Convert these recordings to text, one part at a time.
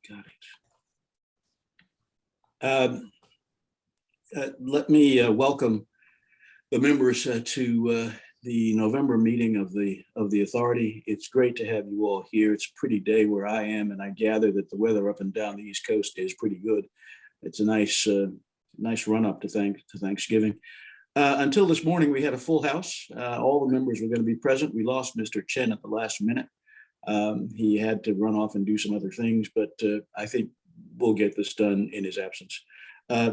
Got it. Let me welcome the members to the November meeting of the authority. It's great to have you all here. It's a pretty day where I am, and I gather that the weather up and down the East Coast is pretty good. It's a nice run up to Thanksgiving. Until this morning, we had a full house. All the members were going to be present. We lost Mr. Chen at the last minute. He had to run off and do some other things, but I think we'll get this done in his absence.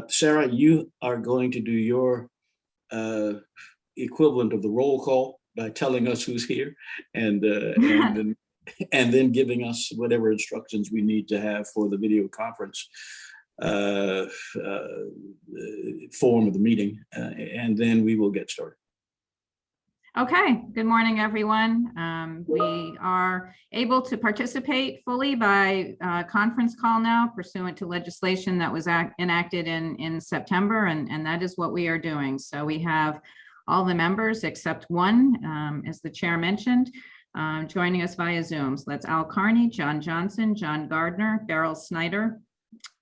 Sarah, you are going to do your equivalent of the roll call by telling us who's here and then giving us whatever instructions we need to have for the video conference form of the meeting, and then we will get started. Okay, good morning, everyone. We are able to participate fully by conference call now pursuant to legislation that was enacted in September, and that is what we are doing. So we have all the members except one, as the chair mentioned, joining us via Zoom. So that's Al Carney, John Johnson, John Gardner, Beryl Snyder,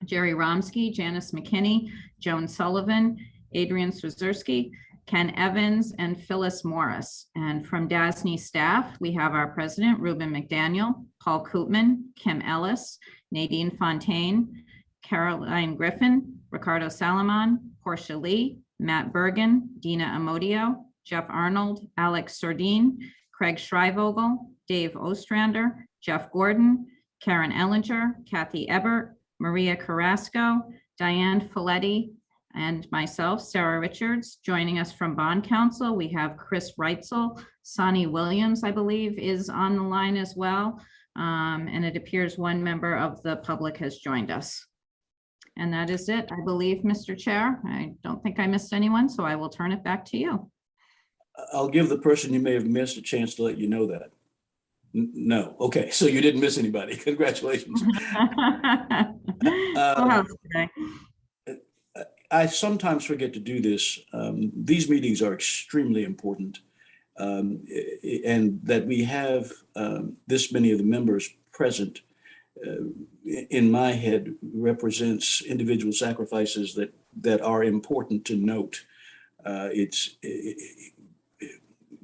Jerry Romsky, Janice McKinney, Joan Sullivan, Adrian Swazerski, Ken Evans, and Phyllis Morris. And from DASNY staff, we have our president, Ruben McDaniel, Paul Koopman, Kim Ellis, Nadine Fontaine, Caroline Griffin, Ricardo Salomon, Portia Lee, Matt Bergen, Dina Amodio, Jeff Arnold, Alex Sordine, Craig Schreivogel, Dave Ostrander, Jeff Gordon, Karen Ellinger, Kathy Ebert, Maria Carrasco, Diane Folletti, and myself, Sarah Richards. Joining us from Bond Council, we have Chris Reitzel. Sunny Williams, I believe, is on the line as well. And it appears one member of the public has joined us. And that is it, I believe, Mr. Chair. I don't think I missed anyone, so I will turn it back to you. I'll give the person you may have missed a chance to let you know that. No. Okay, so you didn't miss anybody. Congratulations. I sometimes forget to do this. These meetings are extremely important, and that we have this many of the members present, in my head, represents individual sacrifices that are important to note.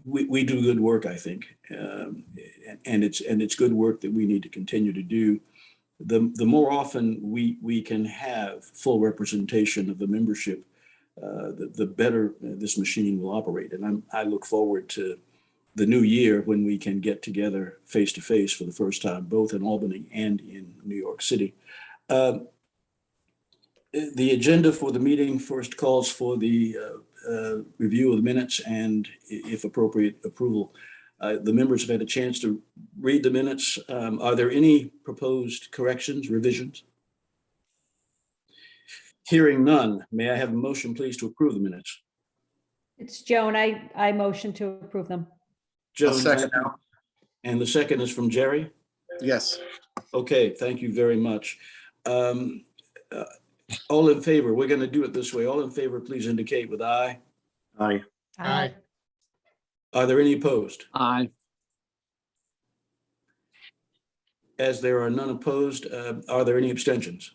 We do good work, I think, and it's good work that we need to continue to do. The more often we can have full representation of the membership, the better this machine will operate. And I look forward to the new year when we can get together face to face for the first time, both in Albany and in New York City. The agenda for the meeting first calls for the review of the minutes and, if appropriate, approval. The members have had a chance to read the minutes. Are there any proposed corrections, revisions? Hearing none, may I have a motion, please, to approve the minutes? It's Joan. I motion to approve them. Joan, second now. And the second is from Jerry? Yes. Okay, thank you very much. All in favor, we're going to do it this way. All in favor, please indicate with aye. Aye. Aye. Are there any opposed? Aye. As there are none opposed, are there any abstentions?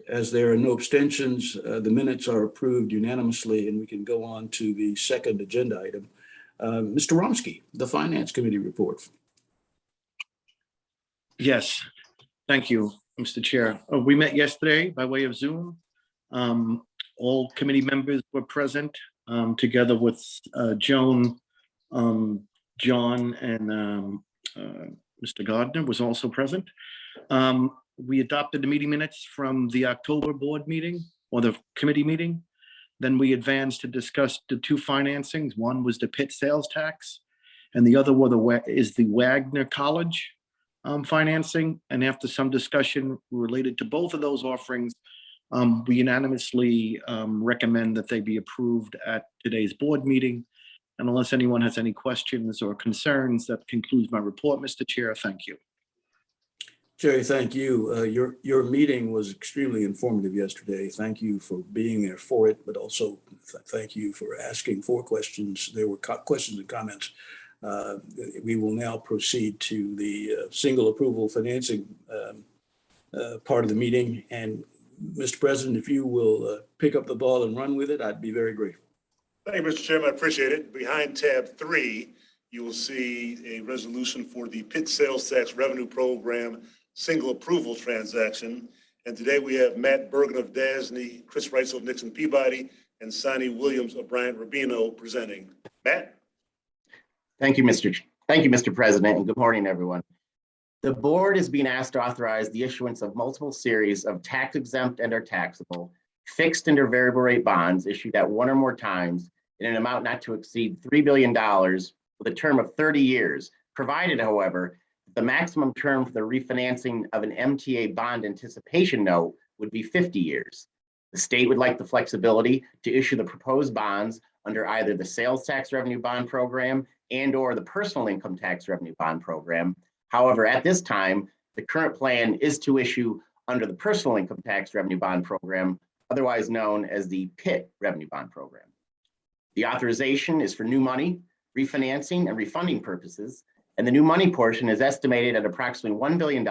As there are no abstentions, the minutes are approved unanimously, and we can go on to the second agenda item. Mr. Romsky, the Finance Committee report. Yes, thank you, Mr. Chair. We met yesterday by way of Zoom. All committee members were present, together with Joan, John, and Mr. Gardner was also present. We adopted the meeting minutes from the October board meeting or the committee meeting. Then we advanced to discuss the two financings. One was the Pitt sales tax, and the other is the Wagner College financing. And after some discussion related to both of those offerings, we unanimously recommend that they be approved at today's board meeting. And unless anyone has any questions or concerns, that concludes my report, Mr. Chair. Thank you. Jerry, thank you. Your meeting was extremely informative yesterday. Thank you for being there for it, but also thank you for asking 4 questions. There were questions and comments. We will now proceed to the single approval financing part of the meeting. And Mr. President, if you will pick up the ball and run with it, I'd be very grateful. Thank you, Mr. Chairman. I appreciate it. Behind tab 3, you will see a resolution for the Pitt Sales Tax Revenue Program single approval transaction. And today we have Matt Bergen of DASNY, Chris Reitzel of Nixon Peabody, and Sunny Williams of Bryant Rubino presenting. Matt? Thank you, Mr. President, and good morning, everyone. The board is being asked to authorize the issuance of multiple series of tax-exempt and or taxable, fixed and or variable rate bonds issued at one or more times in an amount not to exceed $3 billion with a term of 30 years, provided, however, the maximum term for the refinancing of an MTA bond anticipation note would be 50 years. The state would like the flexibility to issue the proposed bonds under either the sales tax revenue bond program and or the personal income tax revenue bond program. However, at this time, the current plan is to issue under the personal income tax revenue bond program, otherwise known as the PIT revenue bond program. The authorization is for new money, refinancing and refunding purposes, and the new money portion is estimated at approximately $1 billion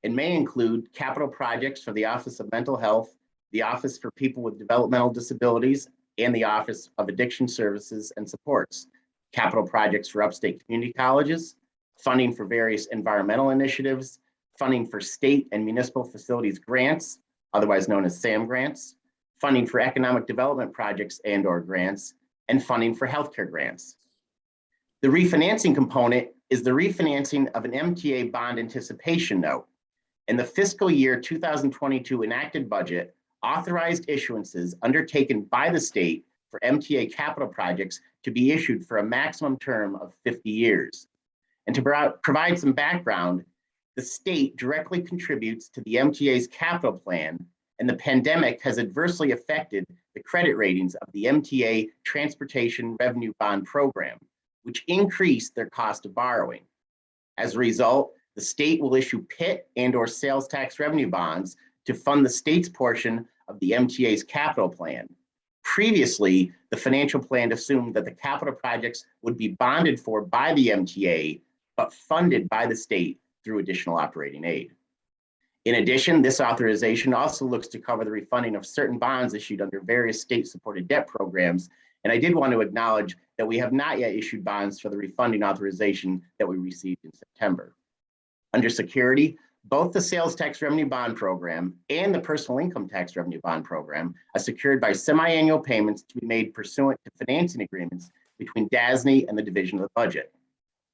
and may include capital projects for the Office of Mental Health, the Office for People with Developmental Disabilities, and the Office of Addiction Services and Supports, capital projects for upstate community colleges, funding for various environmental initiatives, funding for state and municipal facilities grants, otherwise known as SAM grants, funding for economic development projects and or grants, and funding for healthcare grants. The refinancing component is the refinancing of an MTA bond anticipation note. In the fiscal year 2022 enacted budget, authorized issuances undertaken by the state for MTA capital projects to be issued for a maximum term of 50 years. And to provide some background, the state directly contributes to the MTA's capital plan, and the pandemic has adversely affected the credit ratings of the MTA Transportation Revenue Bond Program, which increased their cost of borrowing. As a result, the state will issue PIT and or sales tax revenue bonds to fund the state's portion of the MTA's capital plan. Previously, the financial plan assumed that the capital projects would be bonded for by the MTA, but funded by the state through additional operating aid. In addition, this authorization also looks to cover the refunding of certain bonds issued under various state-supported debt programs. And I did want to acknowledge that we have not yet issued bonds for the refunding authorization that we received in September. Under security, both the sales tax revenue bond program and the personal income tax revenue bond program are secured by semi-annual payments to be made pursuant to financing agreements between DASNY and the Division of the Budget.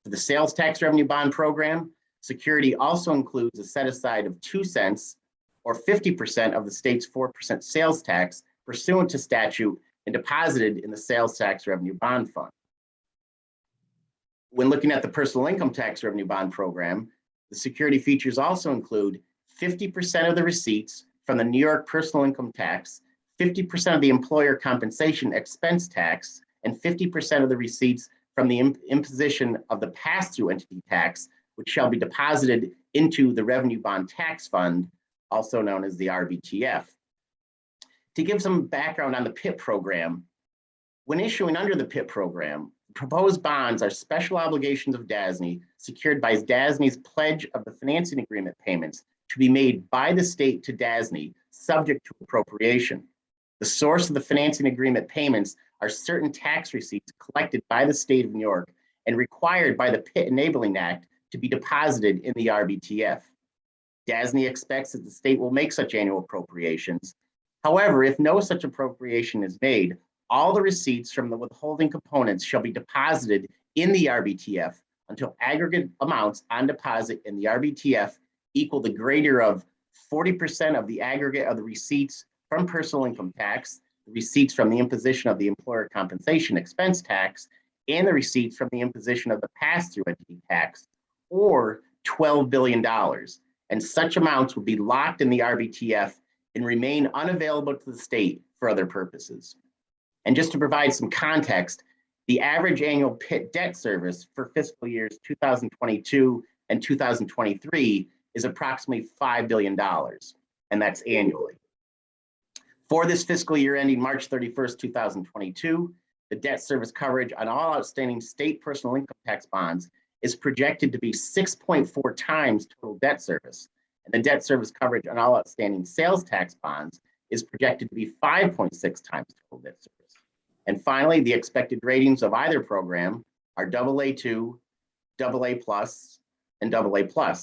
For the sales tax revenue bond program, security also includes a set aside of 2 cents or 50% of the state's 4% sales tax pursuant to statute and deposited in the sales tax revenue bond fund. When looking at the personal income tax revenue bond program, the security features also include 50% of the receipts from the New York personal income tax, 50% of the employer compensation expense tax, and 50% of the receipts from the imposition of the pass-through entity tax, which shall be deposited into the Revenue Bond Tax Fund, also known as the RBTF. To give some background on the PIT program, when issuing under the PIT program, proposed bonds are special obligations of DASNY secured by DASNY's pledge of the financing agreement payments to be made by the state to DASNY subject to appropriation. The source of the financing agreement payments are certain tax receipts collected by the state of New York and required by the PIT Enabling Act to be deposited in the RBTF. DASNY expects that the state will make such annual appropriations. However, if no such appropriation is made, all the receipts from the withholding components shall be deposited in the RBTF until aggregate amounts on deposit in the RBTF equal the greater of 40% of the aggregate of the receipts from personal income tax, the receipts from the imposition of the employer compensation expense tax, and the receipts from the imposition of the pass-through entity tax, or $12 billion. And such amounts will be locked in the RBTF and remain unavailable to the state for other purposes. And just to provide some context, the average annual PIT debt service for fiscal years 2022 and 2023 is approximately $5 billion, and that's annually. For this fiscal year ending March 31st, 2022, the debt service coverage on all outstanding state personal income tax bonds is projected to be 6.4 times total debt service. and the debt service coverage on all outstanding sales tax bonds is projected to be 5.6 times total debt service. And finally, the expected ratings of either program are AA2, AA+, and AA+.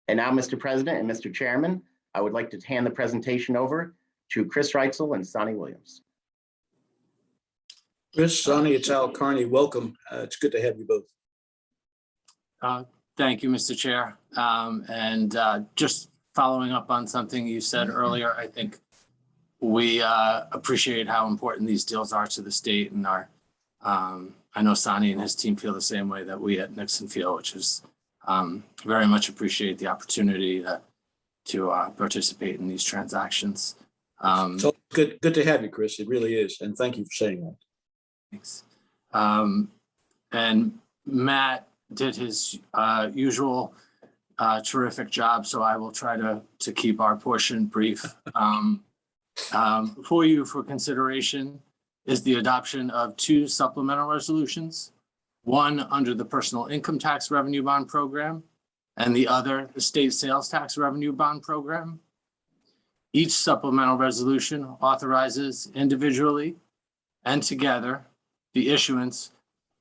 And now, Mr. President and Mr. Chairman, I would like to hand the presentation over to Chris Reitzel and Sunny Williams. Chris, Sunny, it's Al Carney. Welcome. It's good to have you both. Thank you, Mr. Chair. Just following up on something you said earlier, I think we appreciate how important these deals are to the state, and I know Sunny and his team feel the same way that we at Nixon feel, which is very much appreciate the opportunity to participate in these transactions. So good to have you, Chris. It really is. And thank you for saying that. Thanks. And Matt did his usual terrific job, so I will try to keep our portion brief. For you for consideration is the adoption of 2 supplemental resolutions, one under the Personal Income Tax Revenue Bond Program and the other the State Sales Tax Revenue Bond Program. Each supplemental resolution authorizes individually and together the issuance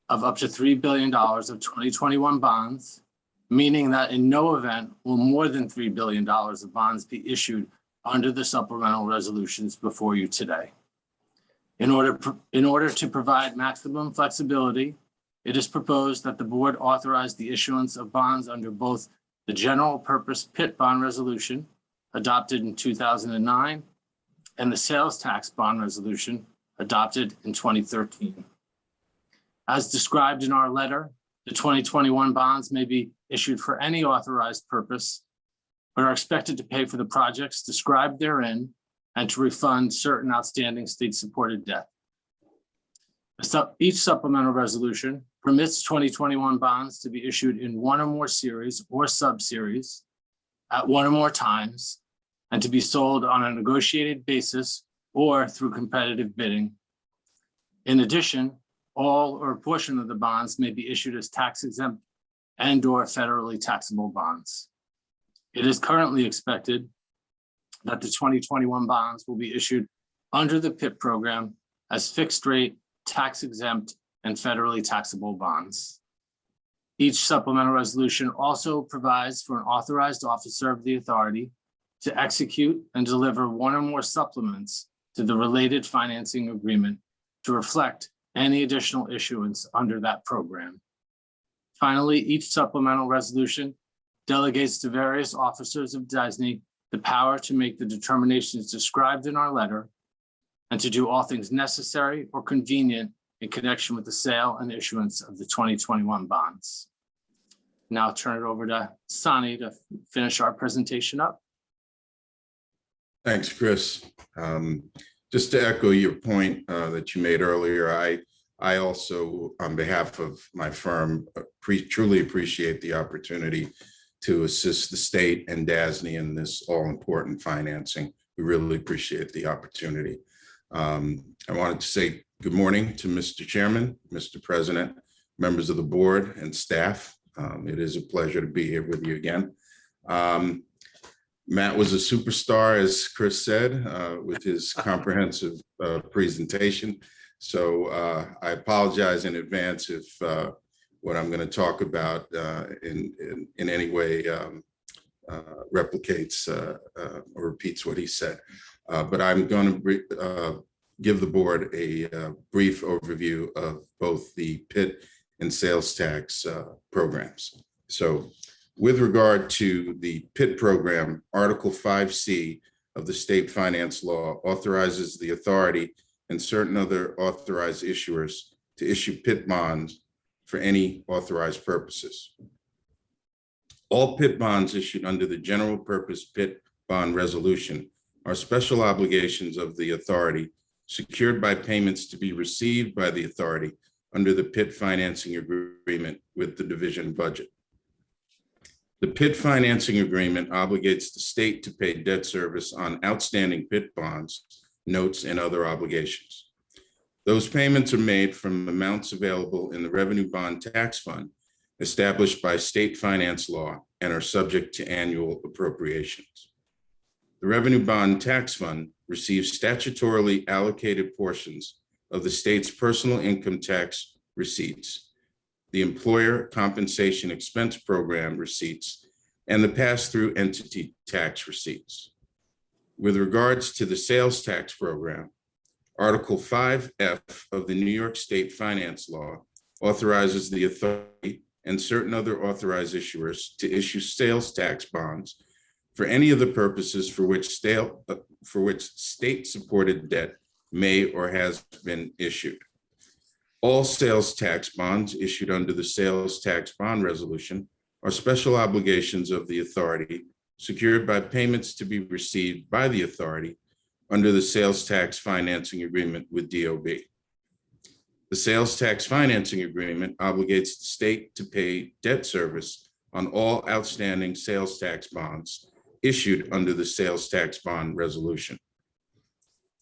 of up to $3 billion of 2021 bonds, meaning that in no event will more than $3 billion of bonds be issued under the supplemental resolutions before you today. In order to provide maximum flexibility, it is proposed that the board authorize the issuance of bonds under both the general purpose PIT bond resolution adopted in 2009 and the sales tax bond resolution adopted in 2013. As described in our letter, the 2021 bonds may be issued for any authorized purpose, but are expected to pay for the projects described therein and to refund certain outstanding state-supported debt. Each supplemental resolution permits 2021 bonds to be issued in one or more series or sub-series at one or more times and to be sold on a negotiated basis or through competitive bidding. In addition, all or a portion of the bonds may be issued as tax-exempt and/or federally taxable bonds. It is currently expected that the 2021 bonds will be issued under the PIP program as fixed-rate, tax-exempt, and federally taxable bonds. Each supplemental resolution also provides for an authorized officer of the authority to execute and deliver one or more supplements to the related financing agreement to reflect any additional issuance under that program. Finally, each supplemental resolution delegates to various officers of DASNY the power to make the determinations described in our letter and to do all things necessary or convenient in connection with the sale and issuance of the 2021 bonds. Now I'll turn it over to Sunny to finish our presentation up. Thanks, Chris. Just to echo your point that you made earlier, I also, on behalf of my firm, truly appreciate the opportunity to assist the state and DASNY in this all-important financing. We really appreciate the opportunity. I wanted to say good morning to Mr. Chairman, Mr. President, members of the board and staff. It is a pleasure to be here with you again. Matt was a superstar, as Chris said, with his comprehensive presentation. So I apologize in advance if what I'm going to talk about in any way replicates or repeats what he said. But I'm going to give the board a brief overview of both the PIT and sales tax programs. So with regard to the PIT program, Article 5C of the state finance law authorizes the authority and certain other authorized issuers to issue PIT bonds for any authorized purposes. All PIT bonds issued under the general purpose PIT bond resolution are special obligations of the authority secured by payments to be received by the authority under the PIT financing agreement with the division budget. The PIT financing agreement obligates the state to pay debt service on outstanding PIT bonds, notes, and other obligations. Those payments are made from amounts available in the Revenue Bond Tax Fund established by state finance law and are subject to annual appropriations. The Revenue Bond Tax Fund receives statutorily allocated portions of the state's personal income tax receipts, the Employer Compensation Expense Program receipts, and the pass-through entity tax receipts. With regards to the sales tax program, Article 5F of the New York State Finance Law authorizes the authority and certain other authorized issuers to issue sales tax bonds for any of the purposes for which state-supported debt may or has been issued. All sales tax bonds issued under the sales tax bond resolution are special obligations of the authority secured by payments to be received by the authority under the sales tax financing agreement with DOB. The sales tax financing agreement obligates the state to pay debt service on all outstanding sales tax bonds issued under the sales tax bond resolution.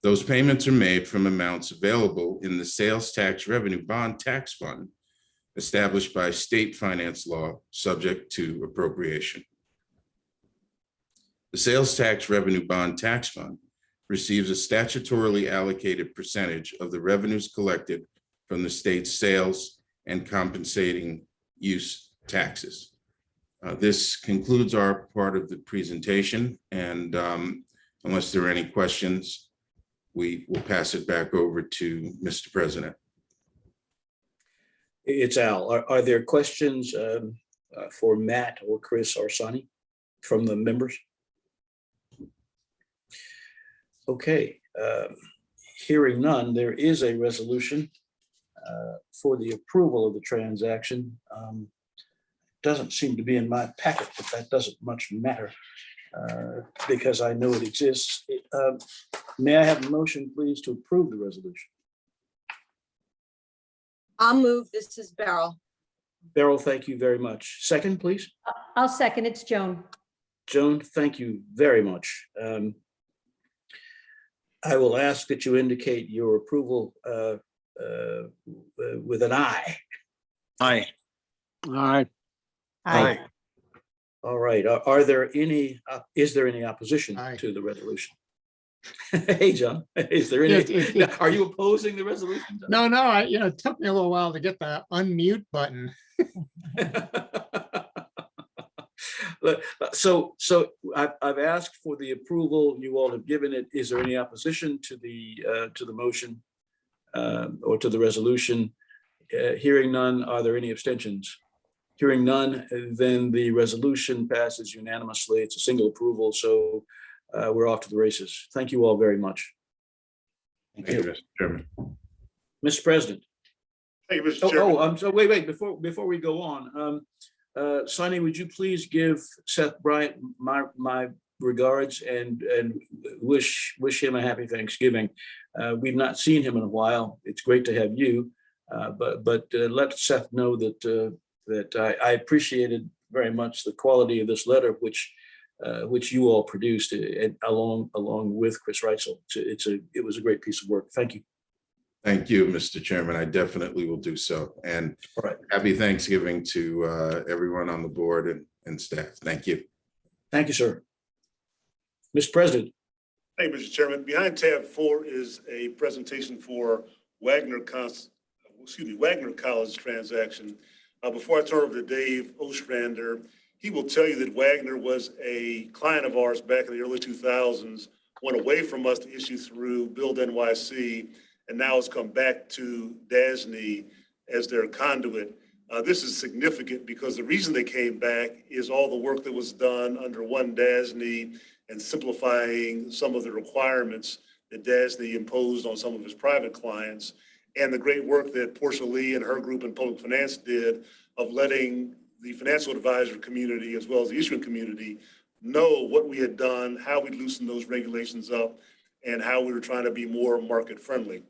Those payments are made from amounts available in the Sales Tax Revenue Bond Tax Fund established by state finance law, subject to appropriation. The Sales Tax Revenue Bond Tax Fund receives a statutorily allocated percentage of the revenues collected from the state's sales and compensating use taxes. This concludes our part of the presentation, and unless there are any questions, we will pass it back over to Mr. President. It's Al. Are there questions for Matt or Chris or Sunny from the members? Okay, hearing none, there is a resolution for the approval of the transaction. Doesn't seem to be in my packet, but that doesn't much matter because I know it exists. May I have a motion, please, to approve the resolution? I'll move. This is Beryl. Beryl, thank you very much. Second, please. I'll second. It's Joan. Joan, thank you very much. I will ask that you indicate your approval with an aye. Aye. All right. Aye. All right. Are there any, is there any opposition Aye. to the resolution? Hey, John, is there any, are you opposing the resolution? John? No, it took me a little while to get the unmute button. So I've asked for the approval. You all have given it. Is there any opposition to the motion or to the resolution? Hearing none, are there any abstentions? Hearing none, then the resolution passes unanimously. It's a single approval, so we're off to the races. Thank you all very much. Thank you, Mr. Chairman. Mr. President. Thank you, Mr. Chairman. I'm so wait, before we go on, Sunny, would you please give Seth Bryant my regards and wish him a happy Thanksgiving. We've not seen him in a while. It's great to have you, but let Seth know that I appreciated very much the quality of this letter, which you all produced along with Chris Reitzel. It was a great piece of work. Thank you. Thank you, Mr. Chairman. I definitely will do so. And All right. happy Thanksgiving to everyone on the board and staff. Thank you. Thank you, sir. Mr. President. Thank you, Mr. Chairman. Behind tab 4 is a presentation for Wagner College transaction. Before I turn over to Dave Ostrander, he will tell you that Wagner was a client of ours back in the early 2000s, went away from us to issue through Build NYC, and now has come back to DASNY as their conduit. This is significant because the reason they came back is all the work that was done under one DASNY and simplifying some of the requirements that DASNY imposed on some of his private clients, and the great work that Portia Lee and her group in public finance did of letting the financial advisor community as well as the issuing community know what we had done, how we loosened those regulations up, and how we were trying to be more market friendly.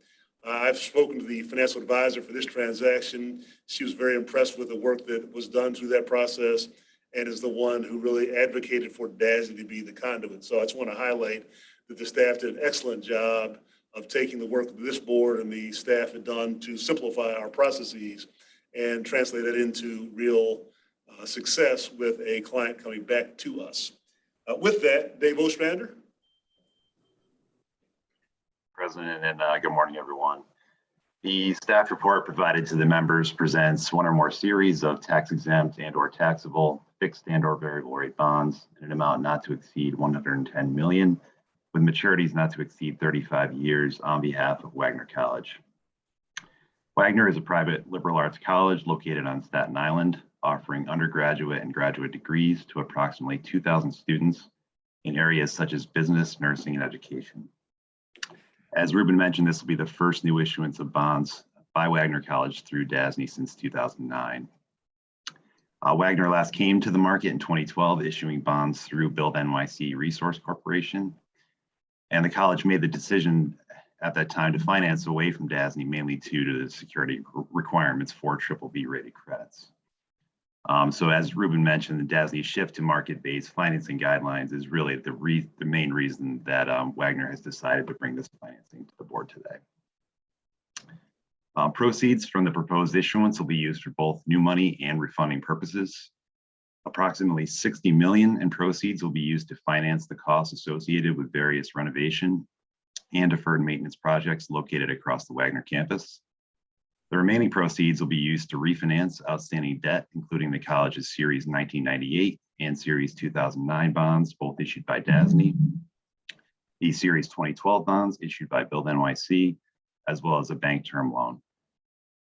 I've spoken to the financial advisor for this transaction. She was very impressed with the work that was done through that process and is the one who really advocated for DASNY to be the conduit. So I just want to highlight that the staff did an excellent job of taking the work that this board and the staff had done to simplify our processes and translate that into real success with a client coming back to us. With that, Dave Ostrander. President, and good morning, everyone. The staff report provided to the members presents one or more series of tax exempt and or taxable fixed and or variable rate bonds in an amount not to exceed 110 million with maturities not to exceed 35 years on behalf of Wagner College. Wagner is a private liberal arts college located on Staten Island, offering undergraduate and graduate degrees to approximately 2,000 students in areas such as business, nursing, and education. As Ruben mentioned, this will be the first new issuance of bonds by Wagner College through DASNY since 2009. Wagner last came to the market in 2012, issuing bonds through Build NYC Resource Corporation. And the college made the decision at that time to finance away from DASNY, mainly due to the security requirements for BBB rated credits. So as Ruben mentioned, the DASNY shift to market-based financing guidelines is really the main reason that Wagner has decided to bring this financing to the board today. Proceeds from the proposed issuance will be used for both new money and refunding purposes. Approximately 60 million in proceeds will be used to finance the costs associated with various renovation and deferred maintenance projects located across the Wagner campus. The remaining proceeds will be used to refinance outstanding debt, including the college's Series 1998 and Series 2009 bonds, both issued by DASNY, the Series 2012 bonds issued by Build NYC, as well as a bank term loan.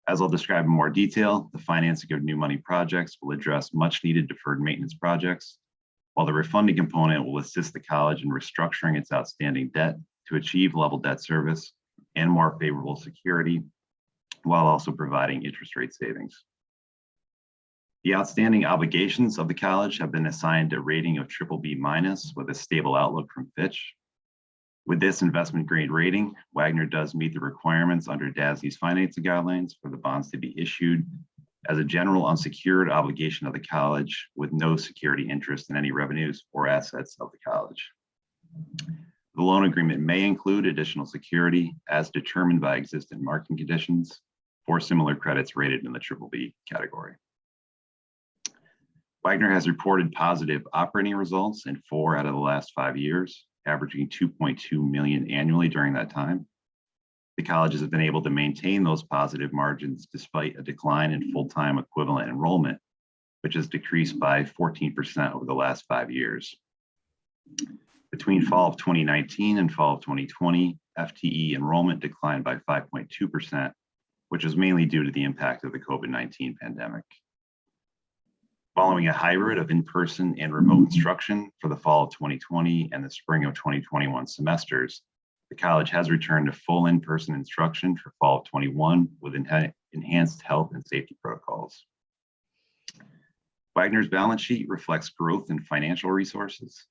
As I'll describe in more detail, the financing of new money projects will address much needed deferred maintenance projects, while the refunding component will assist the college in restructuring its outstanding debt to achieve level debt service and more favorable security, while also providing interest rate savings. The outstanding obligations of the college have been assigned a rating of BBB- with a stable outlook from Fitch. With this investment grade rating, Wagner does meet the requirements under DASNY's financing guidelines for the bonds to be issued as a general unsecured obligation of the college with no security interest in any revenues or assets of the college. The loan agreement may include additional security as determined by existing market conditions for similar credits rated in the BBB category. Wagner has reported positive operating results in 4 out of the last 5 years, averaging 2.2 million annually during that time. The colleges have been able to maintain those positive margins despite a decline in full-time equivalent enrollment, which has decreased by 14% over the last 5 years. Between fall of 2019 and fall of 2020, FTE enrollment declined by 5.2%, which was mainly due to the impact of the COVID-19 pandemic. Following a hybrid of in-person and remote instruction for the fall of 2020 and the spring of 2021 semesters, the college has returned to full in-person instruction for fall of 21 with enhanced health and safety protocols. Wagner's balance sheet reflects growth in financial resources.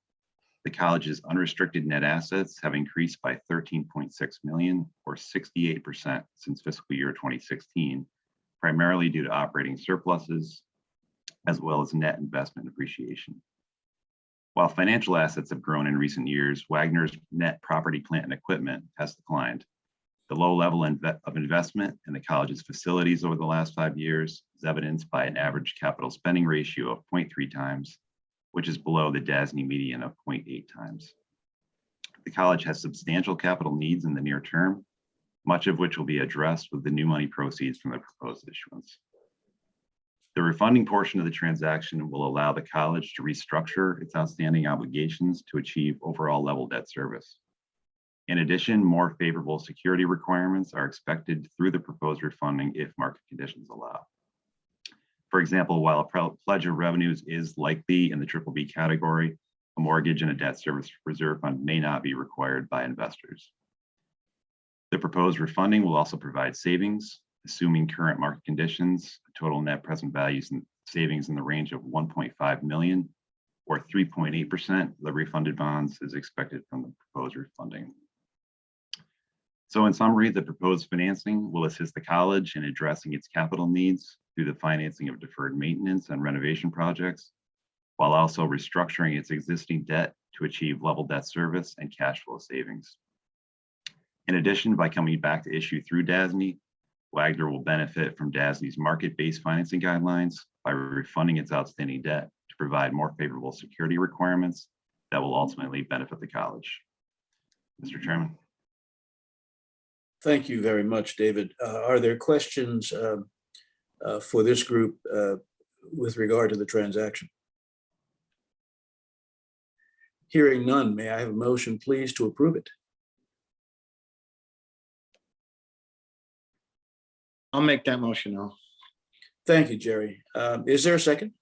The college's unrestricted net assets have increased by 13.6 million or 68% since fiscal year 2016, primarily due to operating surpluses, as well as net investment appreciation. While financial assets have grown in recent years, Wagner's net property, plant, and equipment has declined. The low level of investment in the college's facilities over the last 5 years is evidenced by an average capital spending ratio of 0.3 times, which is below the DASNY median of 0.8 times. The college has substantial capital needs in the near term, much of which will be addressed with the new money proceeds from the proposed issuance. The refunding portion of the transaction will allow the college to restructure its outstanding obligations to achieve overall level debt service. In addition, more favorable security requirements are expected through the proposed refunding if market conditions allow. For example, while a pledge of revenues is likely in the BBB category, a mortgage and a debt service reserve fund may not be required by investors. The proposed refunding will also provide savings, assuming current market conditions, total net present values and savings in the range of 1.5 million or 3.8% of the refunded bonds is expected from the proposed refunding. So in summary, the proposed financing will assist the college in addressing its capital needs through the financing of deferred maintenance and renovation projects, while also restructuring its existing debt to achieve level debt service and cash flow savings. In addition, by coming back to issue through DASNY, Wagner will benefit from DASNY's market-based financing guidelines by refunding its outstanding debt to provide more favorable security requirements that will ultimately benefit the college. Mr. Chairman. Thank you very much, David. Are there questions for this group with regard to the transaction? Hearing none, may I have a motion, please, to approve it? I'll make that motion now. Thank you, Jerry. Is there a second?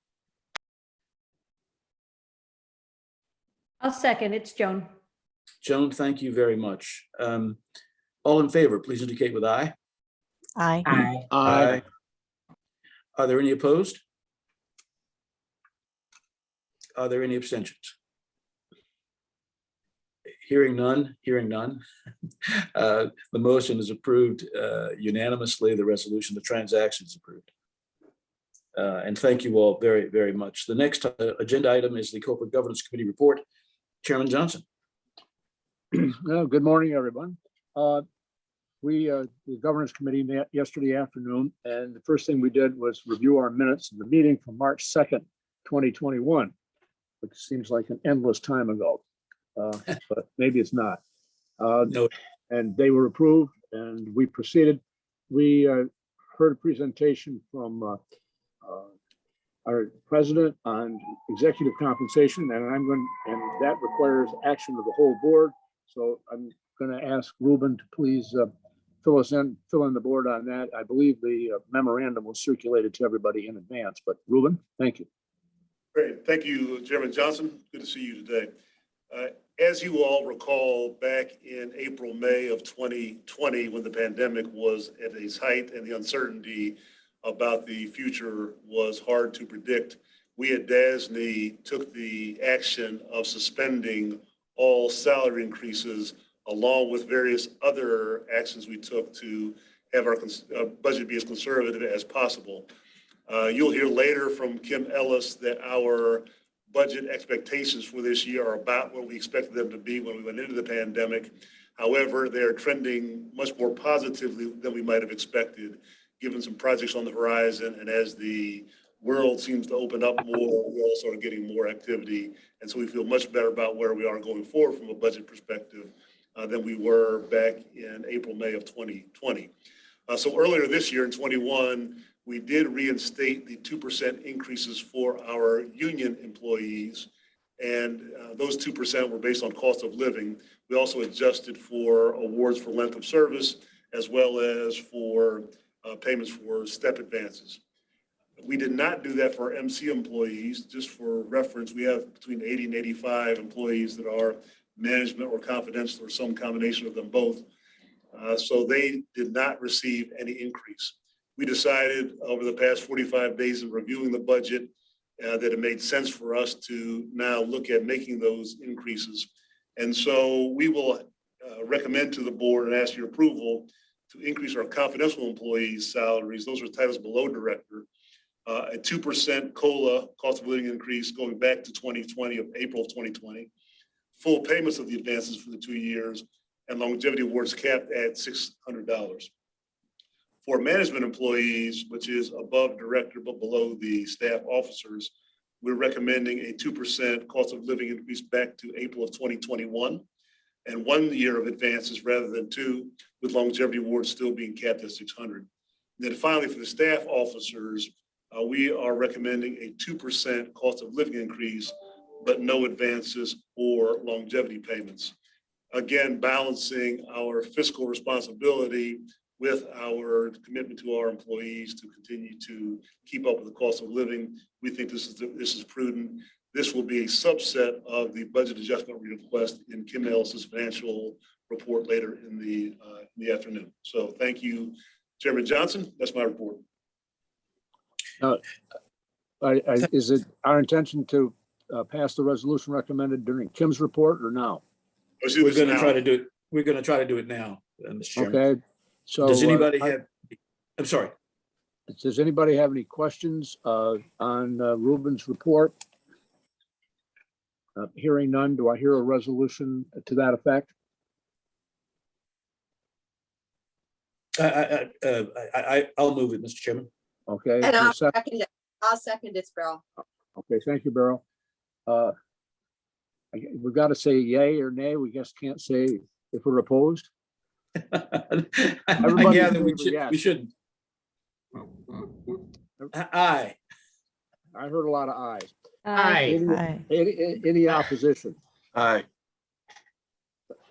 I'll second. It's Joan. Joan, thank you very much. All in favor, please indicate with aye. Aye. Aye. Are there any opposed? Are there any abstentions? Hearing none. The motion is approved unanimously. The resolution, the transaction is approved. And thank you all very, very much. The next agenda item is the Corporate Governance Committee report. Chairman Johnson. Well, good morning, everyone. The Governance Committee met yesterday afternoon, and the first thing we did was review our minutes of the meeting from March 2nd, 2021, which seems like an endless time ago, but maybe it's not. No. And they were approved, and we proceeded. We heard a presentation from our president on executive compensation, and that requires action of the whole board. So I'm going to ask Ruben to please fill in the board on that. I believe the memorandum was circulated to everybody in advance, but Ruben, thank you. Great. Thank you, Chairman Johnson. Good to see you today. As you all recall, back in April, May of 2020, when the pandemic was at its height and the uncertainty about the future was hard to predict, we at DASNY took the action of suspending all salary increases, along with various other actions we took to have our budget be as conservative as possible. You'll hear later from Kim Ellis that our budget expectations for this year are about where we expected them to be when we went into the pandemic. However, they're trending much more positively than we might have expected, given some projects on the horizon. And as the world seems to open up more, we're also getting more activity. And so we feel much better about where we are going forward from a budget perspective than we were back in April, May of 2020. So earlier this year in 21, we did reinstate the 2% increases for our union employees. And those 2% were based on cost of living. We also adjusted for awards for length of service, as well as for payments for step advances. We did not do that for our MC employees. Just for reference, we have between 80 and 85 employees that are management or confidential or some combination of them both. So they did not receive any increase. We decided over the past 45 days of reviewing the budget that it made sense for us to now look at making those increases. And so we will recommend to the board and ask your approval to increase our confidential employees' salaries. Those are titles below director. A 2% COLA, cost of living increase, going back to 2020, of April of 2020. Full payments of the advances for the 2 years, and longevity awards capped at $600. For management employees, which is above director but below the staff officers, we're recommending a 2% cost of living increase back to April of 2021, and 1 year of advances rather than 2, with longevity awards still being capped at $600. And then finally, for the staff officers, we are recommending a 2% cost of living increase, but no advances or longevity payments. Again, balancing our fiscal responsibility with our commitment to our employees to continue to keep up with the cost of living. We think this is prudent. This will be a subset of the budget adjustment request in Kim Ellis's financial report later in the afternoon. So thank you, Chairman Johnson. That's my report. Is it our intention to pass the resolution recommended during Kim's report or now? We're going to try to do it. We're going to try to do it now, Mr. Chairman. Okay. So does anybody have? I'm sorry. Does anybody have any questions on Ruben's report? Hearing none, do I hear a resolution to that effect? I'll move it, Mr. Chairman. Okay. And I'll is there a sec- second it. I'll second it, Beryl. Okay, thank you, Beryl. We've got to say yay or nay. We just can't say if we're opposed. I Everybody in gather we favor, should, yes. we should. Aye. I heard a lot of ayes. Aye. Any opposition? Aye.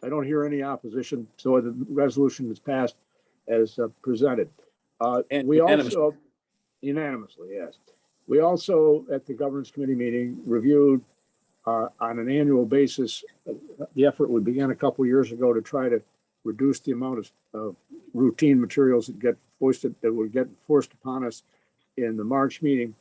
I don't hear any opposition, so the resolution is passed as presented. And We unanimous. also, unanimously, yes. We also, at the governance committee meeting, reviewed on an annual basis, the effort we began a couple years ago to try to reduce the amount of routine materials that would get forced upon us in the March meeting.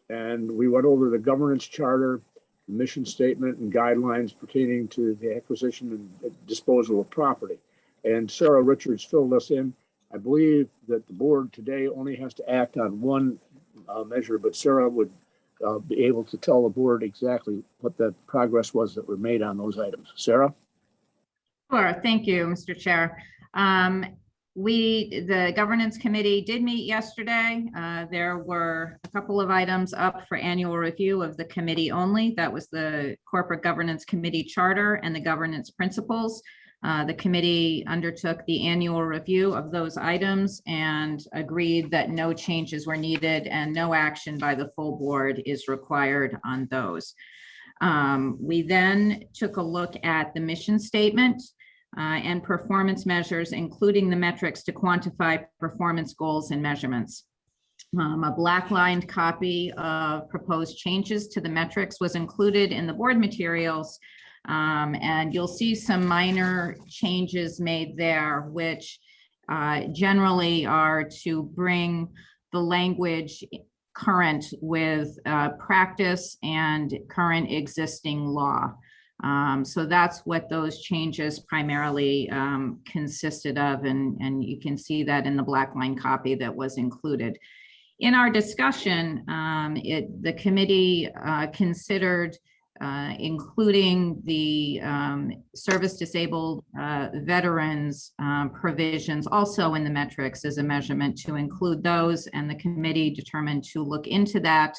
And we went over the governance charter, the mission statement, and guidelines pertaining to the acquisition and disposal of property. And Sarah Richards filled us in. I believe that the board today only has to act on one measure, but Sarah would be able to tell the board exactly what the progress was that were made on those items. Sarah? Sure, thank you, Mr. Chair. The governance committee did meet yesterday. There were a couple of items up for annual review of the committee only. That was the corporate governance committee charter and the governance principles. The committee undertook the annual review of those items and agreed that no changes were needed and no action by the full board is required on those. We then took a look at the mission statement and performance measures, including the metrics to quantify performance goals and measurements. A black-lined copy of proposed changes to the metrics was included in the board materials. And you'll see some minor changes made there, which generally are to bring the language current with practice and current existing law. So that's what those changes primarily consisted of, and you can see that in the black line copy that was included. In our discussion, the committee considered including the service disabled veterans provisions also in the metrics as a measurement to include those, and the committee determined to look into that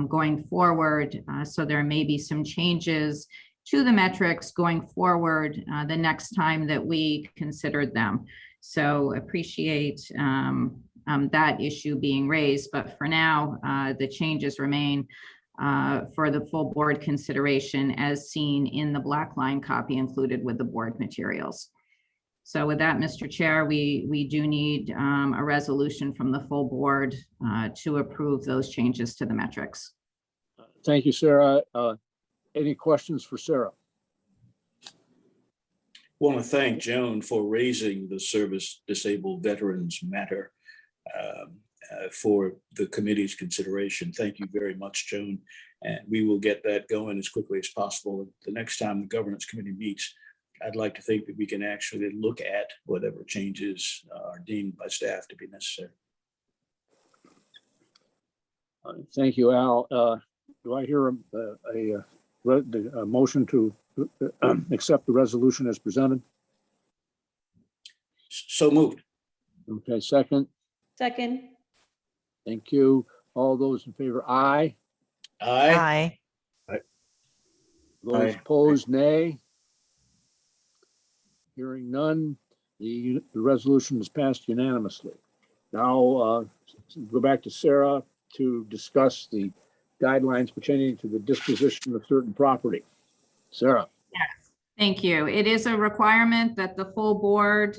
going forward. So there may be some changes to the metrics going forward the next time that we considered them. So appreciate that issue being raised, but for now, the changes remain for the full board consideration as seen in the black line copy included with the board materials. So with that, Mr. Chair, we do need a resolution from the full board to approve those changes to the metrics. Thank you, Sarah. Any questions for Sarah? Want to thank Joan for raising the service disabled veterans matter for the committee's consideration. Thank you very much, Joan. And we will get that going as quickly as possible. The next time the governance committee meets, I'd like to think that we can actually look at whatever changes are deemed by staff to be necessary. Thank you, Al. Do I hear a motion to accept the resolution as presented? So moved. Okay, second. Second. Thank you. All those in favor, aye. Aye. Those Aye. opposed, nay. Hearing none, the resolution is passed unanimously. Now, go back to Sarah to discuss the guidelines pertaining to the disposition of certain property. Sarah. Yes, thank you. It is a requirement that the full board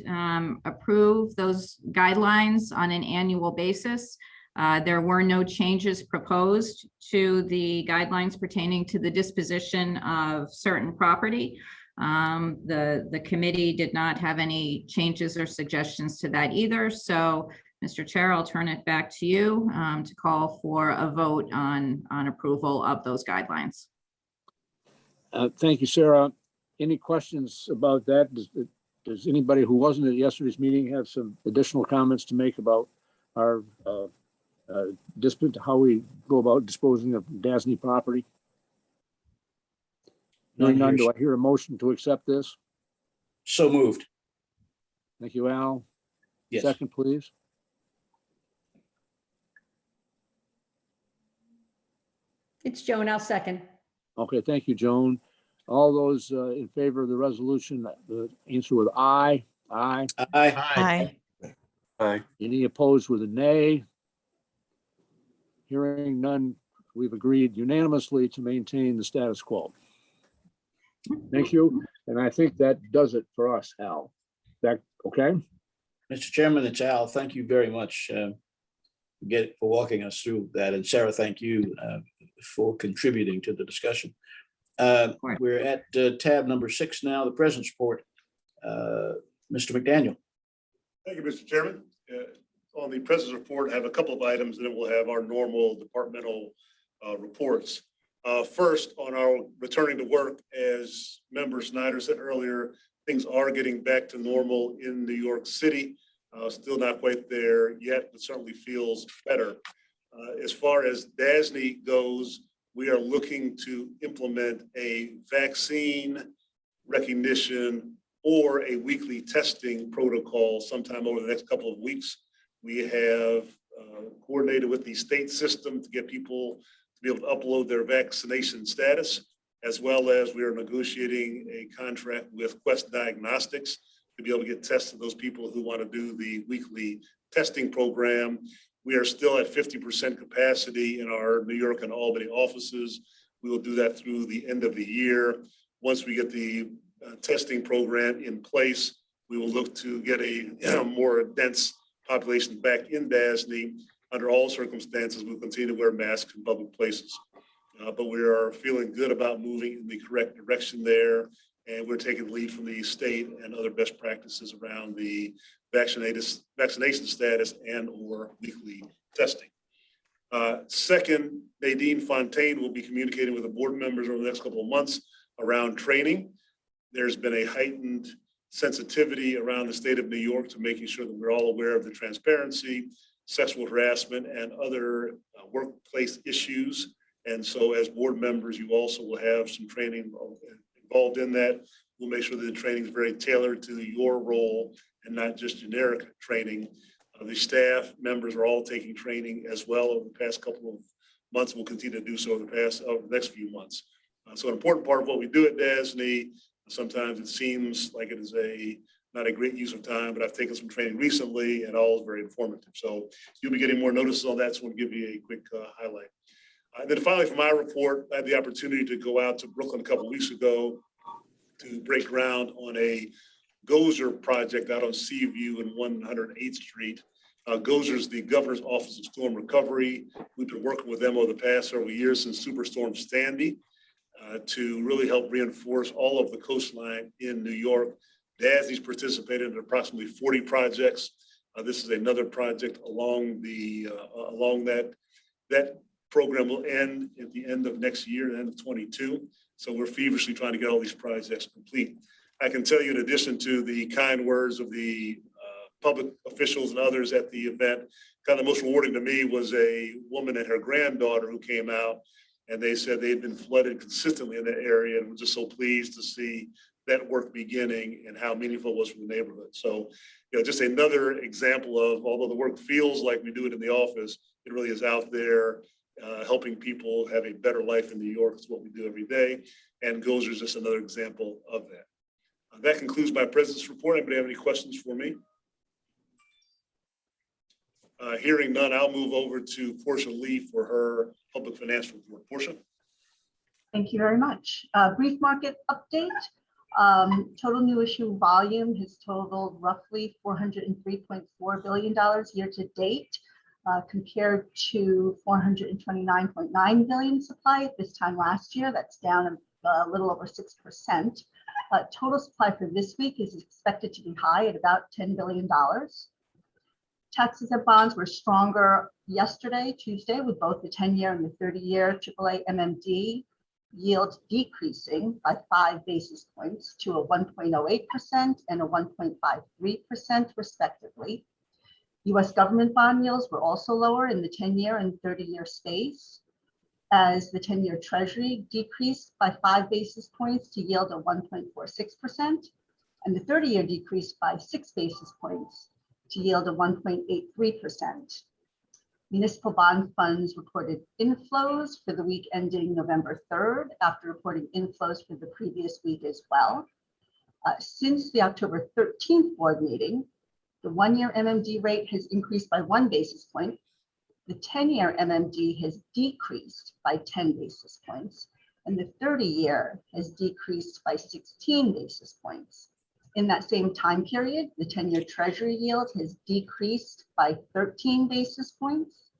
approve those guidelines on an annual basis. There were no changes proposed to the guidelines pertaining to the disposition of certain property. The committee did not have any changes or suggestions to that either. So, Mr. Chair, I'll turn it back to you to call for a vote on approval of those guidelines. Thank you, Sarah. Any questions about that? Does anybody who wasn't at yesterday's meeting have some additional comments to make about our how we go about disposing of DASNY property? Hearing none, do I hear a motion to accept this? So moved. Thank you, Al. Yes. Second, please. It's Joan, I'll second. Okay, thank you, Joan. All those in favor of the resolution, answer with aye. Aye. Aye. Aye. Any opposed with a nay? Hearing none, we've agreed unanimously to maintain the status quo. Thank you. And I think that does it for us, Al. That, okay? Mr. Chairman, it's Al. Thank you very much for walking us through that. And Sarah, thank you for contributing to the discussion. We're at tab number 6 now, the President's report. Mr. McDaniel. Thank you, Mr. Chairman. On the President's report, I have a couple of items, and then we'll have our normal departmental reports. First, on our returning to work, as Member Snyder said earlier, things are getting back to normal in New York City. Still not quite there yet, but certainly feels better. As far as DASNY goes, we are looking to implement a vaccine recognition or a weekly testing protocol sometime over the next couple of weeks. We have coordinated with the state system to get people to be able to upload their vaccination status, as well as we are negotiating a contract with Quest Diagnostics to be able to get tests to those people who want to do the weekly testing program. We are still at 50% capacity in our New York and Albany offices. We will do that through the end of the year. Once we get the testing program in place, we will look to get a more dense population back in DASNY. Under all circumstances, we'll continue to wear masks in public places. But we are feeling good about moving in the correct direction there. And we're taking the lead from the state and other best practices around the vaccination status and or weekly testing. Second, Nadine Fontaine will be communicating with the board members over the next couple of months around training. There's been a heightened sensitivity around the state of New York to making sure that we're all aware of the transparency, sexual harassment, and other workplace issues. And so as board members, you also will have some training involved in that. We'll make sure that the training is very tailored to your role and not just generic training. The staff members are all taking training as well over the past couple of months. We'll continue to do so over the next few months. So an important part of what we do at DASNY, sometimes it seems like it is not a great use of time, but I've taken some training recently and all is very informative. So you'll be getting more notices on that. So I want to give you a quick highlight. And then finally, for my report, I had the opportunity to go out to Brooklyn a couple of weeks ago to break ground on a Gozer project out on Seaview and 108th Street. Gozer is the Governor's Office of Storm Recovery. We've been working with them over the past several years since Superstorm Sandy to really help reinforce all of the coastline in New York. DASNY's participated in approximately 40 projects. This is another project along that program will end at the end of next year, the end of 22. So we're feverishly trying to get all these projects complete. I can tell you, in addition to the kind words of the public officials and others at the event, kind of the most rewarding to me was a woman and her granddaughter who came out, and they said they'd been flooded consistently in that area and were just so pleased to see that work beginning and how meaningful it was for the neighborhood. So, just another example of, although the work feels like we do it in the office, it really is out there helping people have a better life in New York. It's what we do every day. And Gozer is just another example of that. That concludes my President's report. Anybody have any questions for me? Hearing none, I'll move over to Portia Lee for her public financial report. Portia. Thank you very much. Brief market update. Total new issue volume has totaled roughly $403.4 billion year to date, compared to $429.9 billion supply at this time last year. That's down a little over 6%. Total supply for this week is expected to be high at about $10 billion. Taxes and bonds were stronger yesterday, Tuesday, with both the 10-year and the 30-year AAA MMD yield decreasing by 5 basis points to a 1.08% and a 1.53% respectively. U.S. government bond yields were also lower in the 10-year and 30-year space, as the 10-year Treasury decreased by 5 basis points to yield a 1.46%, and the 30-year decreased by 6 basis points to yield a 1.83%. Municipal bond funds reported inflows for the week ending November 3rd, after reporting inflows for the previous week as well. Since the October 13th board meeting, the 1-year MMD rate has increased by 1 basis point. The 10-year MMD has decreased by 10 basis points, and the 30-year has decreased by 16 basis points. In that same time period, the 10-year Treasury yield has decreased by 13 basis points,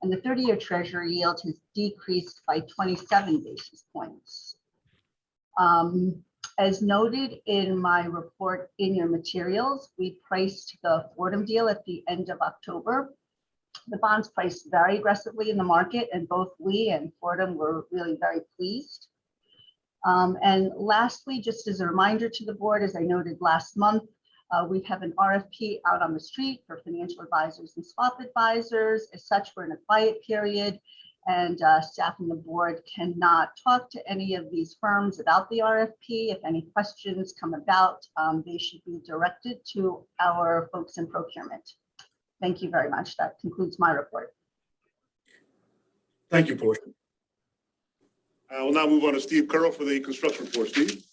and the 30-year Treasury yield has decreased by 27 basis points. As noted in my report in your materials, we priced the Fordham deal at the end of October. The bonds priced very aggressively in the market, and both we and Fordham were really very pleased. And lastly, just as a reminder to the board, as I noted last month, we have an RFP out on the street for financial advisors and swap advisors. As such, we're in a quiet period, and staff and the board cannot talk to any of these firms about the RFP. If any questions come about, they should be directed to our folks in procurement. Thank you very much. That concludes my report. Thank you, Portia. I will now move on to Steve Curl for the construction report. Steve?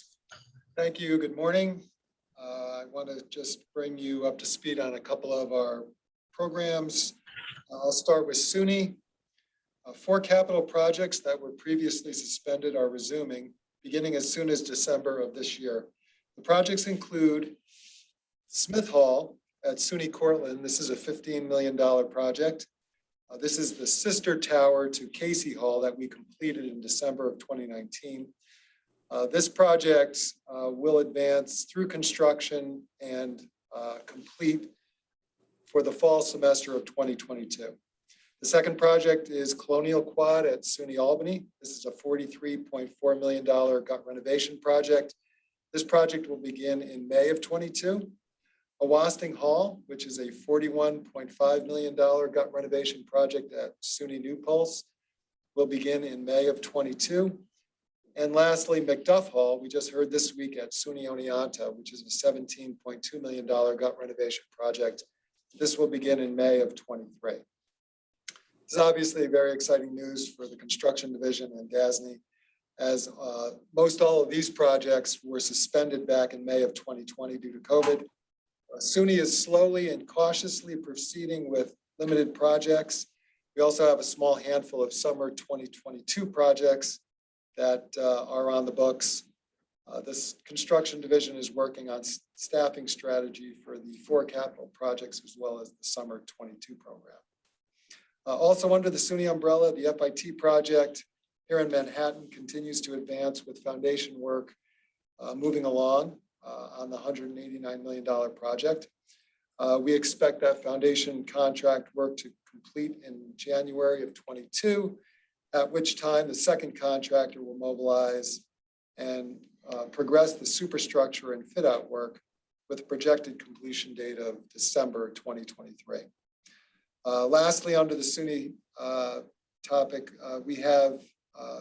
Thank you. Good morning. I want to just bring you up to speed on a couple of our programs. I'll start with Suny. 4 capital projects that were previously suspended are resuming, beginning as soon as December of this year. The projects include Smith Hall at Suny Cortland. This is a $15 million project. This is the sister tower to Casey Hall that we completed in December of 2019. This project will advance through construction and complete for the fall semester of 2022. The second project is Colonial Quad at Suny Albany. This is a $43.4 million gut renovation project. This project will begin in May of 22. Awasting Hall, which is a $41.5 million gut renovation project at Suny New Pulse, will begin in May of 22. And lastly, McDuff Hall, we just heard this week at Suny Oneonta, which is a $17.2 million gut renovation project. This will begin in May of 23. This is obviously very exciting news for the construction division and DASNY, as most all of these projects were suspended back in May of 2020 due to COVID. Suny is slowly and cautiously proceeding with limited projects. We also have a small handful of summer 2022 projects that are on the books. This construction division is working on staffing strategy for the 4 capital projects as well as the summer 22 program. Also under the Suny umbrella, the FIT project here in Manhattan continues to advance with foundation work moving along on the $189 million project. We expect that foundation contract work to complete in January of 22, at which time the second contractor will mobilize and progress the superstructure and fit out work with a projected completion date of December 2023. Lastly, under the Suny topic, we have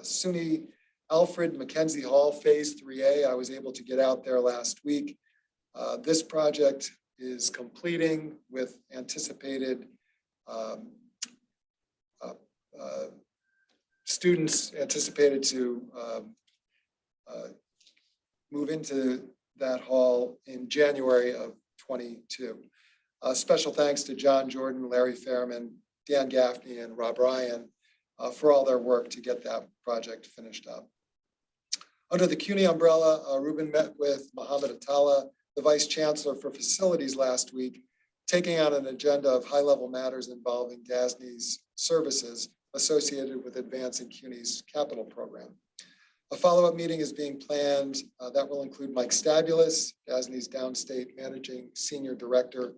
Suny Alfred Mackenzie Hall Phase 3A. I was able to get out there last week. This project is completing with anticipated students anticipated to move into that hall in January of 22. Special thanks to John Jordan, Larry Fairman, Dan Gaffney, and Rob Ryan for all their work to get that project finished up. Under the CUNY umbrella, Ruben met with Mohammed Atala, the Vice Chancellor for Facilities last week, taking on an agenda of high-level matters involving DASNY's services associated with advancing CUNY's capital program. A follow-up meeting is being planned that will include Mike Stabulus, DASNY's Downstate Managing Senior Director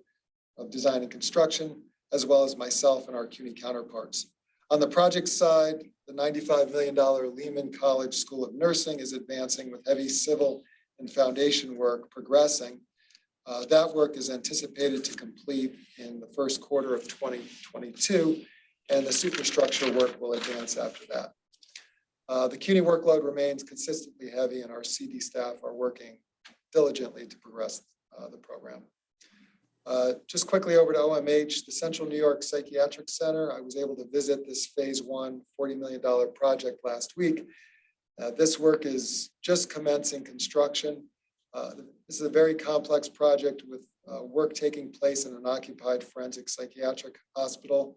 of Design and Construction, as well as myself and our CUNY counterparts. On the project side, the $95 million Lehman College School of Nursing is advancing with heavy civil and foundation work progressing. That work is anticipated to complete in the first quarter of 2022, and the superstructure work will advance after that. The CUNY workload remains consistently heavy, and our CD staff are working diligently to progress the program. Just quickly over to OMH, the Central New York Psychiatric Center. I was able to visit this phase one $40 million project last week. This work is just commencing construction. This is a very complex project with work taking place in an occupied forensic psychiatric hospital.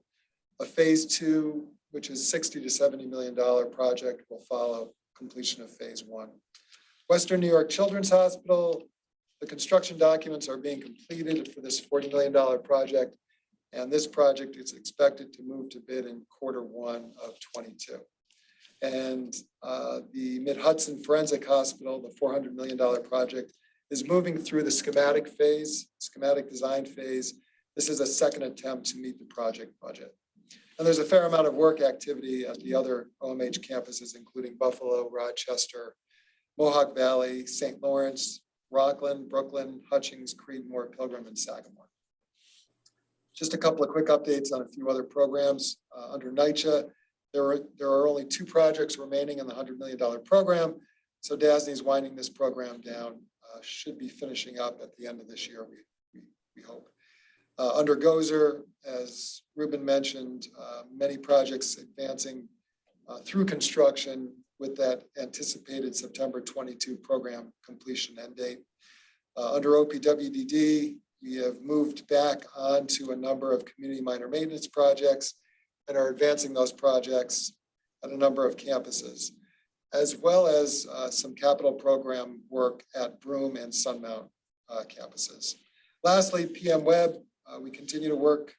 A phase two, which is $60 to $70 million project, will follow completion of phase one. Western New York Children's Hospital, the construction documents are being completed for this $40 million project, and this project is expected to move to bid in Q1 of 22. And the Mid-Hudson Forensic Hospital, the $400 million project, is moving through the schematic design phase. This is a second attempt to meet the project budget. And there's a fair amount of work activity at the other OMH campuses, including Buffalo, Rochester, Mohawk Valley, St. Lawrence, Rockland, Brooklyn, Hutchings, Creedmoor, Pilgrim, and Sagamore. Just a couple of quick updates on a few other programs. Under NYCHA, there are only 2 projects remaining in the $100 million program. So DASNY is winding this program down, should be finishing up at the end of this year, we hope. Under GOZER, as Ruben mentioned, many projects advancing through construction with that anticipated September 22 program completion end date. Under OPWDD, we have moved back onto a number of community minor maintenance projects and are advancing those projects at a number of campuses, as well as some capital program work at Broome and Sunmount campuses. Lastly, PM Web, we continue to work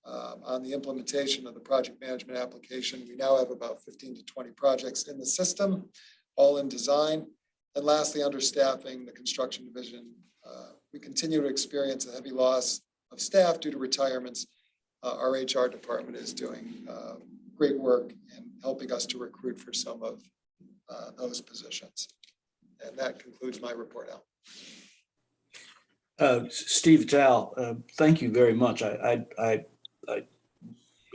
on the implementation of the project management application. We now have about 15 to 20 projects in the system, all in design. And lastly, under staffing, the construction division, we continue to experience a heavy loss of staff due to retirements. Our HR department is doing great work and helping us to recruit for some of those positions. And that concludes my report, Al. Steve Tal, thank you very much. I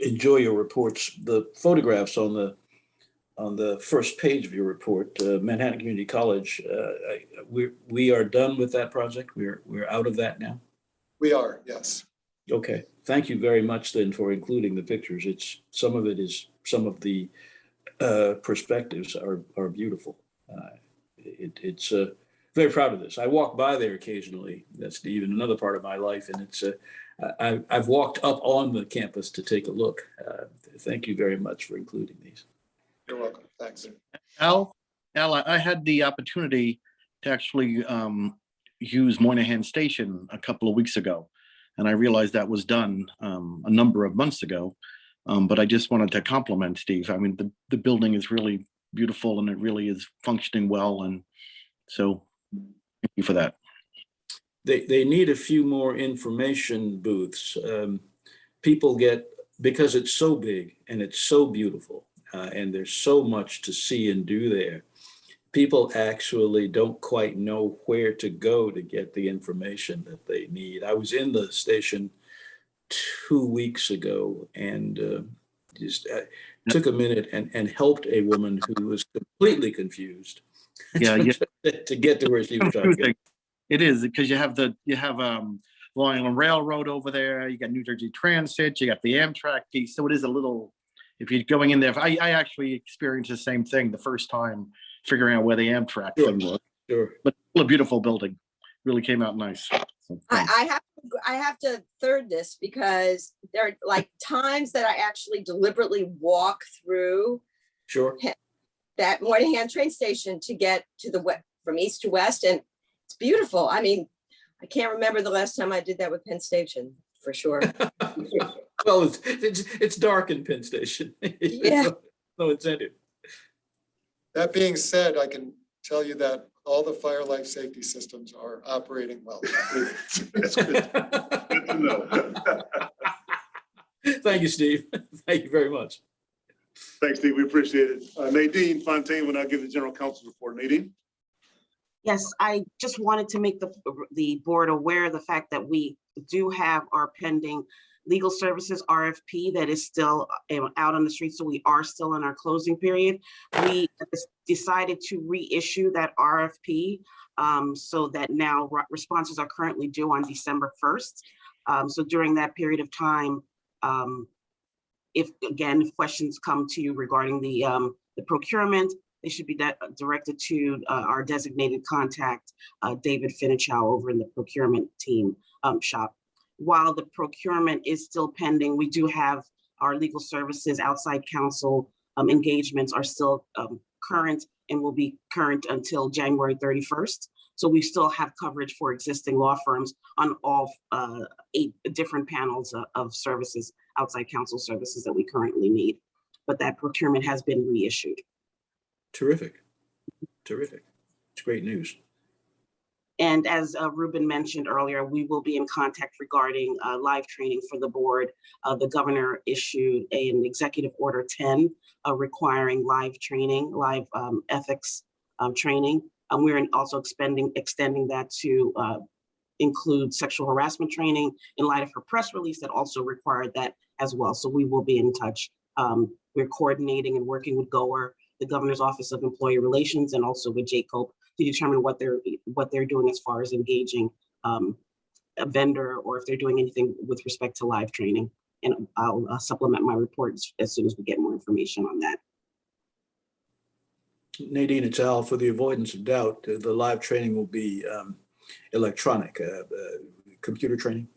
enjoy your reports. The photographs on the first page of your report, Manhattan Community College, we are done with that project. We're out of that now. We are, yes. Okay, thank you very much then for including the pictures. Some of the perspectives are beautiful. It's very proud of this. I walk by there occasionally. That's even another part of my life, and it's I've walked up on the campus to take a look. Thank you very much for including these. You're welcome. Thanks. Al, I had the opportunity to actually use Moynihan Station a couple of weeks ago, and I realized that was done a number of months ago. But I just wanted to compliment Steve. I mean, the building is really beautiful, and it really is functioning well, and so thank you for that. They need a few more information booths. People get, because it's so big and it's so beautiful, and there's so much to see and do there, people actually don't quite know where to go to get the information that they need. I was in the station 2 weeks ago and just took a minute and helped a woman who was completely confused. Yeah, to get to where she was trying to get. It is, because you have Long Island Railroad over there, you got New Jersey Transit, you got the Amtrak piece. So it is a little, if you're going in there, I actually experienced the same thing the first time, figuring out where the Amtrak thing was. Sure. But a beautiful building, really came out nice. So, I have to third this, because there are like times that I actually deliberately walk through that Moynihan train station to get to the west, from east to west, and it's beautiful. I mean, I can't remember the last time I did that with Penn Station, for sure. Well, it's dark in Penn Station. Yeah. No incentive. That being said, I can tell you that all the fire life safety systems are operating well. That's good. Good to know. Thank you, Steve. Thank you very much. Thanks, Steve. We appreciate it. Nadine Fontaine will now give the general counsel report. Nadine? Yes, I just wanted to make the board aware of the fact that we do have our pending Legal Services RFP that is still out on the street, so we are still in our closing period. We decided to reissue that RFP so that now responses are currently due on December 1st. So during that period of time, if questions come to you regarding the procurement, they should be directed to our designated contact, David Finichow, over in the procurement team shop. While the procurement is still pending, we do have our legal services outside counsel engagements are still current and will be current until January 31st. So we still have coverage for existing law firms on all 8 different panels of services, outside counsel services that we currently need. But that procurement has been reissued. Terrific. Terrific. It's great news. And as Ruben mentioned earlier, we will be in contact regarding live training for the board. The governor issued an executive order 10 requiring live training, live ethics training. We're also extending that to include sexual harassment training in light of her press release that also required that as well. So we will be in touch. We're coordinating and working with GOER, the Governor's Office of Employee Relations, and also with JCOPE to determine what they're doing as far as engaging a vendor, or if they're doing anything with respect to live training. And I'll supplement my reports as soon as we get more information on that. Nadine, it's Al. For the avoidance of doubt, the live training will be electronic, computer training.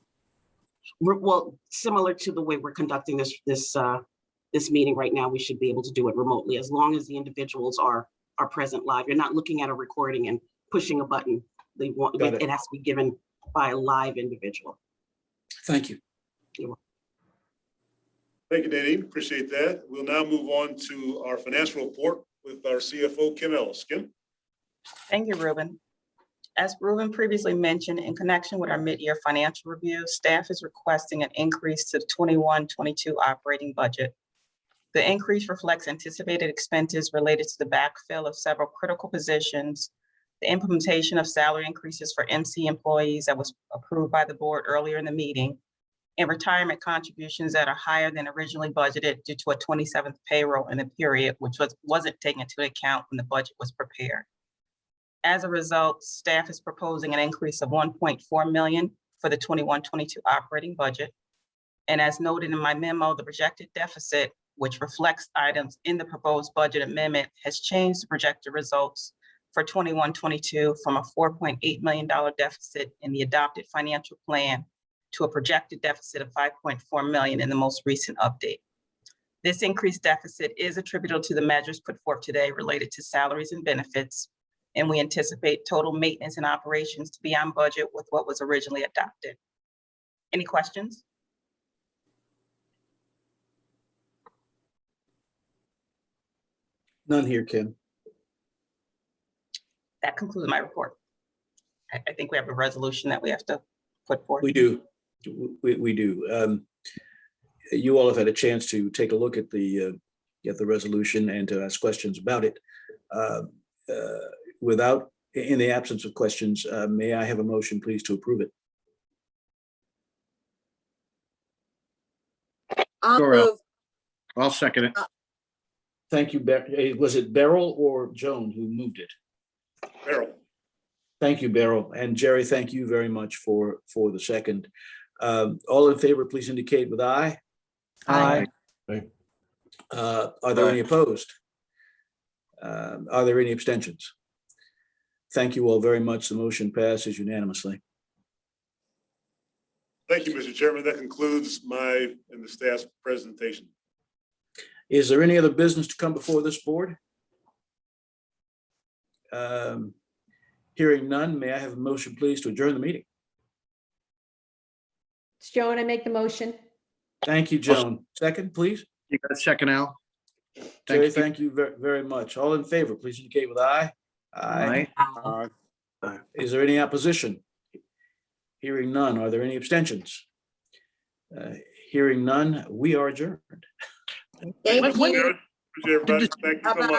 Well, similar to the way we're conducting this meeting right now, we should be able to do it remotely as long as the individuals are present live. You're not looking at a recording and pushing a button. It has to be given by a live individual. Thank you. Thank you, Nadine. Appreciate that. We'll now move on to our financial report with our CFO, Kim Ellis. Kim. Thank you, Ruben. As Ruben previously mentioned, in connection with our mid-year financial review, staff is requesting an increase to the 21-22 operating budget. The increase reflects anticipated expenses related to the backfill of several critical positions, the implementation of salary increases for MC employees that was approved by the board earlier in the meeting, and retirement contributions that are higher than originally budgeted due to a 27th payroll in the period, which wasn't taken into account when the budget was prepared. As a result, staff is proposing an increase of $1.4 million for the 21-22 operating budget. And as noted in my memo, the projected deficit, which reflects items in the proposed budget amendment, has changed the projected results for 21-22 from a $4.8 million deficit in the adopted financial plan to a projected deficit of $5.4 million in the most recent update. This increased deficit is attributable to the measures put forth today related to salaries and benefits, and we anticipate total maintenance and operations to be on budget with what was originally adopted. Any questions? None here, Kim. That concludes my report. I think we have a resolution that we have to put forth. We do. We do. You all have had a chance to take a look at the resolution and to ask questions about it. In the absence of questions, may I have a motion, please, to approve it? I'll second it. Thank you. Was it Beryl or Joan who moved it? Beryl. Thank you, Beryl. And Jerry, thank you very much for the second. All in favor, please indicate with aye. Aye. Are there any opposed? Are there any abstentions? Thank you all very much. The motion passes unanimously. Thank you, Mr. Chairman. That concludes my and the staff's presentation. Is there any other business to come before this board? Hearing none, may I have a motion, please, to adjourn the meeting? It's Joan, I make the motion. Thank you, Joan. Second, please. You got a second, Al? Jerry, thank you very much. All in favor, please indicate with aye. Aye. Is there any opposition? Hearing none. Are there any abstentions? Hearing none, we are adjourned. Thank you. Appreciate everybody. Thank you so much.